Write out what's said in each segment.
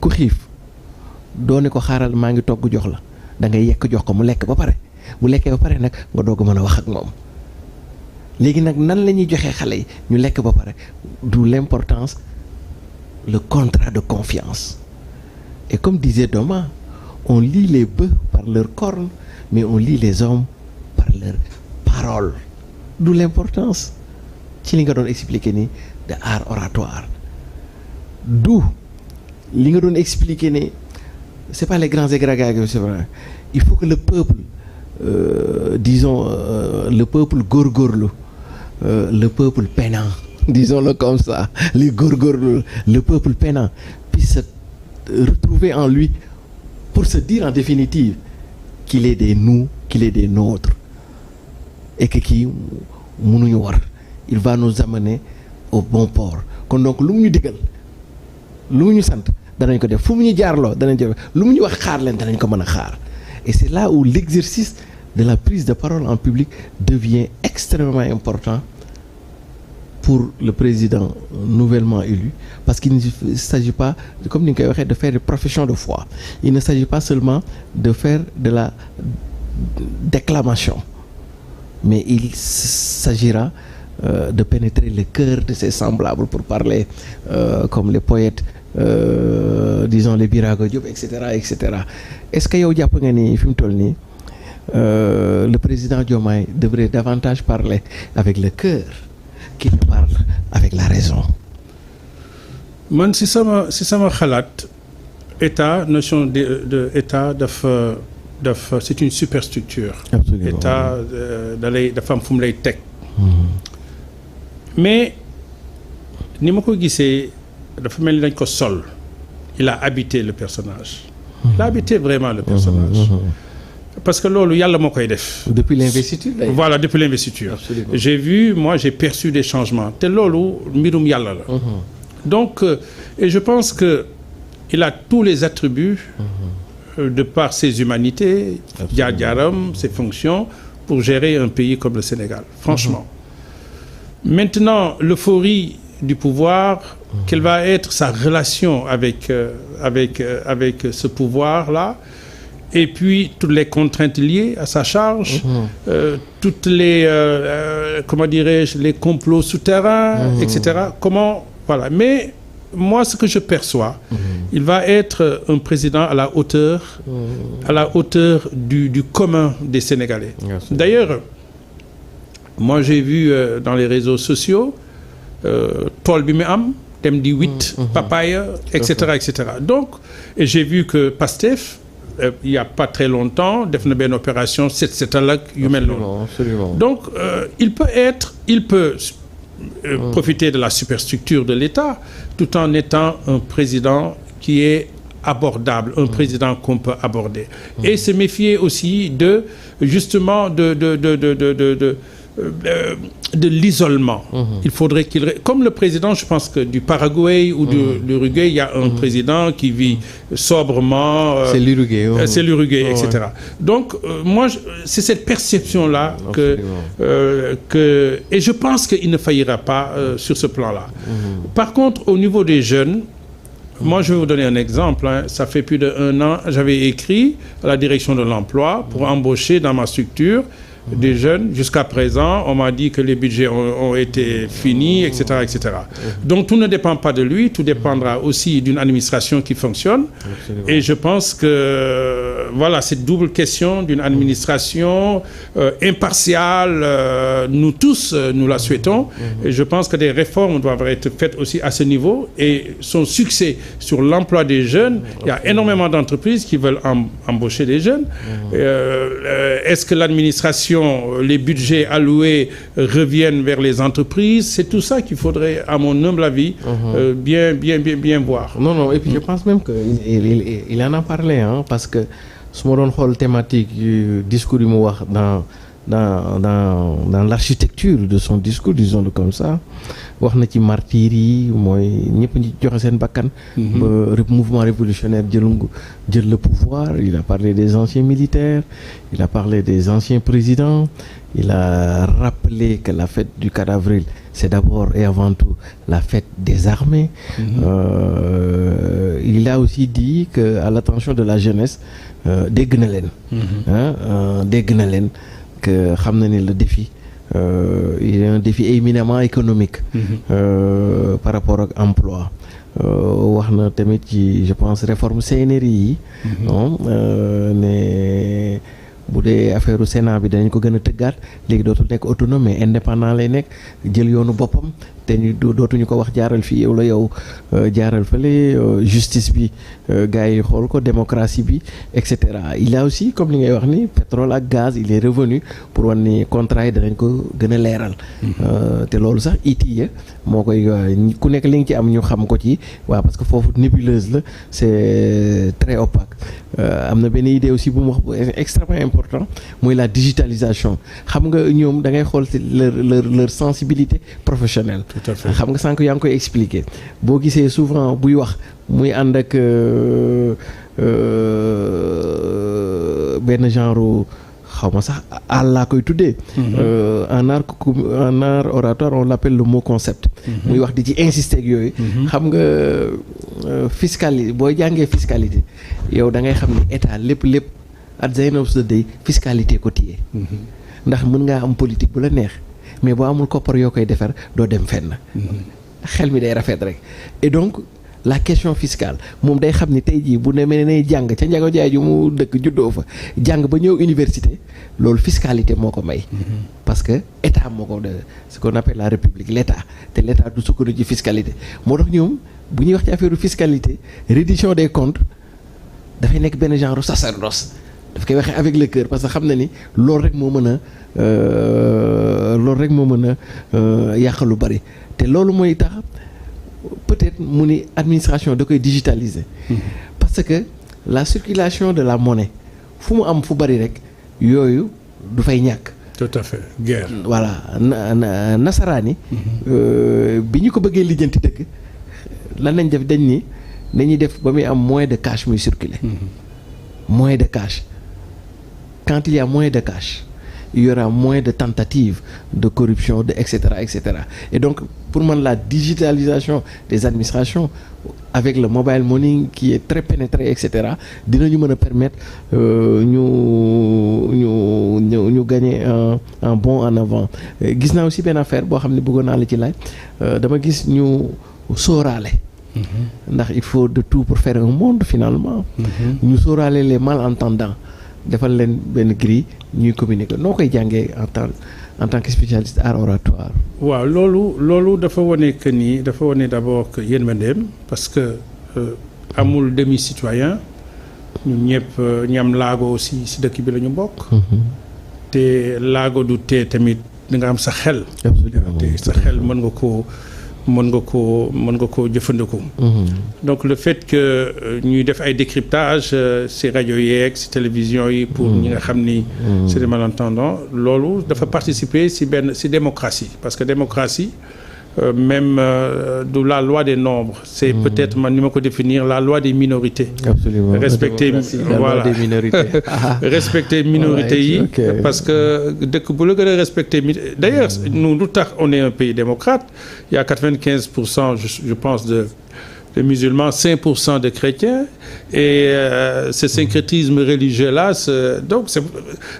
ku xiif doo ne ko xaaral maa ngi togg jox la da ngay yekk jox ko mu lekk ba pare bu lekkee ba pare nag nga doog a mën a wax ak moom léegi nag nan la ñuy joxee xale yi ñu lekk ba pare d'où l'importance le contrat de confiance et comme disait Thomas on lit les bœufs par leurs cornes mais on lit les hommes par leurs paroles d'où l'importance ci li nga doon expliquer ni de art oratoire d'où li nga doon expliquer ni c'est pas les grands égrégats c'est vrai il faut que le peuple disons le peuple góorgóorlu le peuple peinant disons-le comme ça les góorgóorlu le peuple peinant puisse se retrouver en lui pour se dire en définitive qu'il est des nous qu'il est des nôtres et que kii mënuñu war il va nous amener au bon port kon donc lu mu ñu digal lu mu ñu sant danañ ko def fu mu ñu jaarloo danañ ko def lu mu ñu wax xaar leen danañ ko mën a xaar et c'est là où l'exercice de la prise de parole en public devient extrêmement important pour le président nouvellement élu parce qu'il ne s'agit pas comme ni nga koy waxee de faire des professions de foi il ne s'agit pas seulement de faire de la déclamation mais il s'agira de pénétrer le cœur de ses semblables pour parler comme les poètes disons les Birago Diop et cetera est-ce que yow jàpp nga ni fi mu toll nii le président Diomaye devrait davantage parler avec le cœur qu'il ne parle avec la raison. man si sama xalaat état notion de état dafa c'est une superstructure. Absolument. État dafa am fu mu lay teg. mais ni ma ko gisee dafa mel ni dañ ko sol il a habité le personnage. il a habité vraiment le personnage. parce que loolu yàlla moo koy def. depuis l'investiture d'ailleurs. voilà depuis l'investiture. Absolument. j'ai perçu des changements te loolu mbirum yàlla la. donc et je pense que il a tous les attributs. De par ses humanités, jaar-jaaram, ses fonctions, pour gérer un pays comme le Sénégal, franchement. Maintenant, l'euphorie du pouvoir, quelle va être sa relation avec ce pouvoir-là, et puis toutes les contraintes liées à sa charge, toutes les, comment dirais-je, les complots souterrains, etc. Comment, voilà. Mais moi, ce que je perçois, il va être un président à la hauteur du commun des Sénégalais. Merci. D'ailleurs, moi j'ai vu dans les réseaux sociaux tool bi mu am dem di witt papaya etc. Donc et j'ai vu que Pastef il y a pas très longtemps def na benn opération setal ak yu mel noonu. Donc il peut profiter de la superstructure de l'État tout en étant un président qui est abordable, un président qu'on peut aborder. Et se méfier aussi de justement de l'isolement. Il faudrait comme le président, je pense que du Paraguay ou de l'Uruguay, il y a un président qui vit sobrement. C'est l'Uruguay. C'est l'Uruguay, etc. Donc, moi, c'est cette perception-là et je pense qu'il ne faillira pas sur ce plan-là. Par contre, au niveau des jeunes, moi, je vais vous donner un exemple. Ça fait plus d'1 an, j'avais écrit à la direction de l'emploi pour embaucher dans ma structure des jeunes. Jusqu'à présent, on m'a dit que les budgets ont été finis, etc., etc. Donc, tout ne dépend pas de lui. Tout dépendra aussi d'une administration qui fonctionne. Absolument. Et je pense que, voilà, cette double question d'une administration impartiale, nous tous, nous la souhaitons. Et je pense que des réformes doivent être faites aussi à ce niveau. Et son succès sur l'emploi des jeunes, il y a énormément d'entreprises qui veulent embaucher des jeunes. Est-ce que l'administration, les budgets alloués reviennent vers les entreprises? C'est tout ça qu'il faudrait, à mon humble avis, bien voir. Non, et puis je pense même qu'il en a parlé, parce que su ma doon xool thématique yu discours yu mu wax dans l'architecture de son discours, disons-le comme ça, wax na ci martyrs yi mooy ñëpp ñi joxe seen bakkan ba mouvement révolutionnaire jël le pouvoir. Il a parlé des anciens militaires, il a parlé des anciens présidents, il a rappelé que la fête du 4 avril c'est d'abord et avant tout la fête des armées. il a aussi dit que à l'attention de la jeunesse dégg na leen. dégg na leen que xam na ne le défi il est un défi éminemment économique. Par rapport ak emploi. wax na tamit ci je pense réforme CNRI yi. ne bu dee affaire Sénat bi danañ ko gën a tëggaat léegi dootul nekk autonome mais indépendant lay nekk jël yoonu boppam te ñu dootuñu ko wax jaaral fii yow la yow jaaral fële justice bi gars yi xool ko démocratie bi et cetera. Il a aussi comme li ngay wax ni pétrole ak gaz il est revenu pour wan ni contrat yi danañ ko gën a leeral. te loolu sax ITIE moo koy ku nekk li nga ci am ñu xam ko ci waaw parce que foofu nébuleuse la c'est très opaque. am na benn idée aussi bu mu wax bu extrêmement important mooy la digitalisation xam nga ñoom da ngay xool ci leur sensibilité professionnelle. Tout à fait. xam nga sànq yaa ngi koy expliquer boo gisee souvent buy wax muy ànd ak benn genre xaw ma sax àll laa koy tuddee. en art oratoire on l'appelle le mot concept. muy wax di ci insister ak yooyu. xam nga fiscalité booy jàngee fiscalité yow da ngay xam ni état lépp at the end of the day fiscalité ko téye. ndax mën ngaa am politique bu la neex mais boo amul koppar yoo koy defar doo dem fenn. xel mi day rafet rek et donc la question fiscale moom day xam ni tey jii bu demee ne jàng ca njago jaay ju mu dëkk juddoo fa jàng ba ñëw université loolu fiscalité moo ko may. parce que état moo ko de ce qu'on appelle la république l'état te l'état du sukkandiku ci fiscalité moo tax ñoom bu ñuy wax ci affaire fiscalité reddition des comptes dafay nekk benn genre sacerdoce daf koy waxee avec le cœur parce que xam na ni loolu rek moo mën a yàq lu bari te loolu mooy tax peut-être mu ni administration da koy digitaliser. parce que la circulation de la monnaie fu mu am fu bari rek yooyu du fay ñàkk. tout à fait guerre. voilà nasaraani. bi ñu ko bëggee lijjanti dëkk lan lañ def dañ ni dañuy def ba muy am moyen de cash muy circuler. moyen de cash quand il y a moyen de cash il y aura moins de tentatives de corruption de et cetera et donc pour man la digitalisation des administrations avec le mobile money qui est très pénétré et cetera dinañu mën a permettre ñu gagner un bond en avant. Gis naa aussi benn affaire boo xam ne bëggoon naa la ci laaj dama gis ñu sóoraale. ndax il faut de tout pour faire un monde finalement. ñu sóoraale les malentendants defal leen benn grille ñuy communiquer noo koy jàngee en tant que spécialiste art oratoire. waaw loolu dafa wane que ni dafa wane d'abord que yërmandeem parce que amul demi citoyen ñun ñëpp ñam laago aussi si dëkk bi la ñu bokk. te laago du tee tamit da nga am sa xel. te sa xel mën nga koo jëfandikoo. donc le fait que ñuy def ay décryptage ci rajo yeeg ci télévision yi pour ñi nga xam ni c'est des malentendants loolu dafa participer ci démocratie parce que démocratie même de la loi des nombres c'est peut-être man ni ma ko définir la loi des minorités. Absolument. respecter voilà des minorités. respecter minorités yi parce que dëkk bu la gën a respecter d'ailleurs nous lu tax on est un pays démocrate il y a 95% je pense de musulmans, 5% de chrétiens et ce syncrétisme religieux-là, donc c'est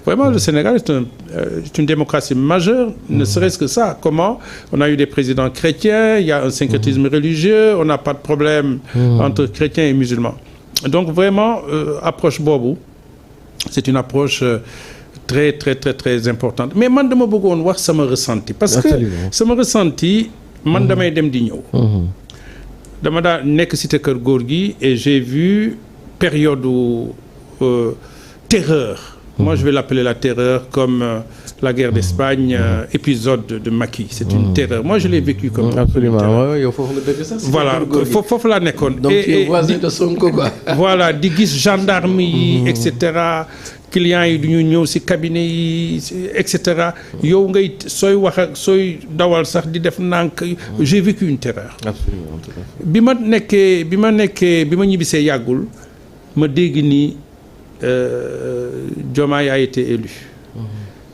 vraiment le Sénégal est une démocratie majeure, ne serait-ce que ça. Comment on a eu des présidents chrétiens, il y a un syncrétisme religieux, on n'a pas de problème entre chrétiens et musulmans. Donc vraiment, approche boobu, c'est une approche très très très très importante. Mais man dama bëggoon wax sama ressenti parce que sama ressenti man damay dem di ñëw. dama daa nekk cité Kër Gorgui et j'ai vu période terreur. Moi je vais l'appeler la terreur comme la guerre d'Espagne, épisode de Macky. C'est une terreur. Moi je l'ai vécu comme absolument yow foofu nga dëgg sax. Voilà foofu laa nekkoon. donc tu es voisin de Sonko quoi. voilà di gis gendarme yi et cetera. clients yi du ñu ñëw ci cabinet yi et cetera yow ngay sooy wax ak sooy dawal sax di def nànk j'ai vécu une terreur. Absolument. bi ma ñibbisee yàggul ma dégg ni Diomaye a été élu.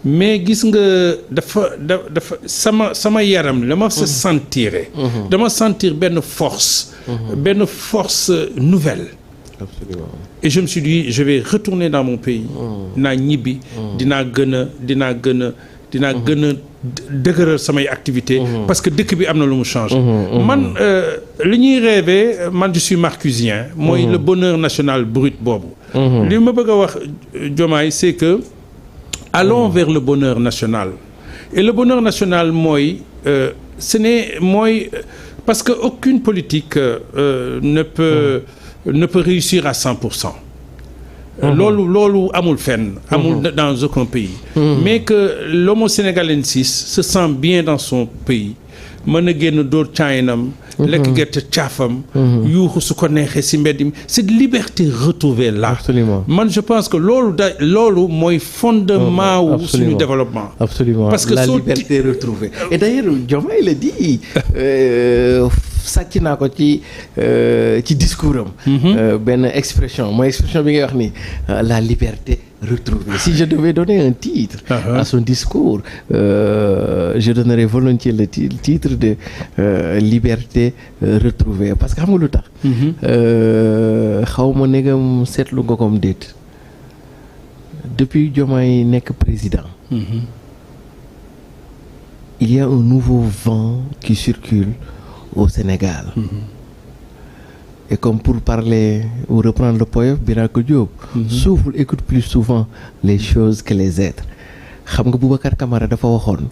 mais gis nga dafa sama yaram la ma sa sentir. dama sentir benn force benn force nouvelle. Absolument. Et je me suis dit je vais retourner dans mon pays. dinaa ñibbi. dinaa gën a dëgëral samay activités. parce que dëkk bi am na lu mu changé. man li ñuy rêvé man je suis marcusien. mooy le bonheur national brut boobu. li ma bëgg a wax Diomaye c'est que allons vers le bonheur national. et le bonheur national mooy ce n'est mooy parce que aucune politique ne peut réussir à 100%. loolu amul fenn. amul dans aucun pays. mais que l'homo sénégalensis se sent bien dans son pays. mën a génn dóor caayinam. lekk gerte caafam. yuuxu su ko neexee si mbedd mi cette liberté retrouvée là. Absolument. man je pense que loolu mooy fondement wu suñu développement. Absolument. parce que la liberté retrouvée. et d'ailleurs Diomaye le dit sàcc naa ko ci discours am. benn expression mooy expression bi ngay wax ni la liberté retrouvée. Si je devais donner un titre à son discours je donnerais volontiers le titre de liberté retrouvée parce que xam nga lu tax. xaw ma negam seetlu nga comme déet depuis Diomaye nekk président. il y a un nouveau vent qui circule au Sénégal. Et comme pour parler ou reprendre le poème Birako Diop, souffle, écoute plus souvent les choses que les êtres. xam nga Boubacar Camara dafa waxoon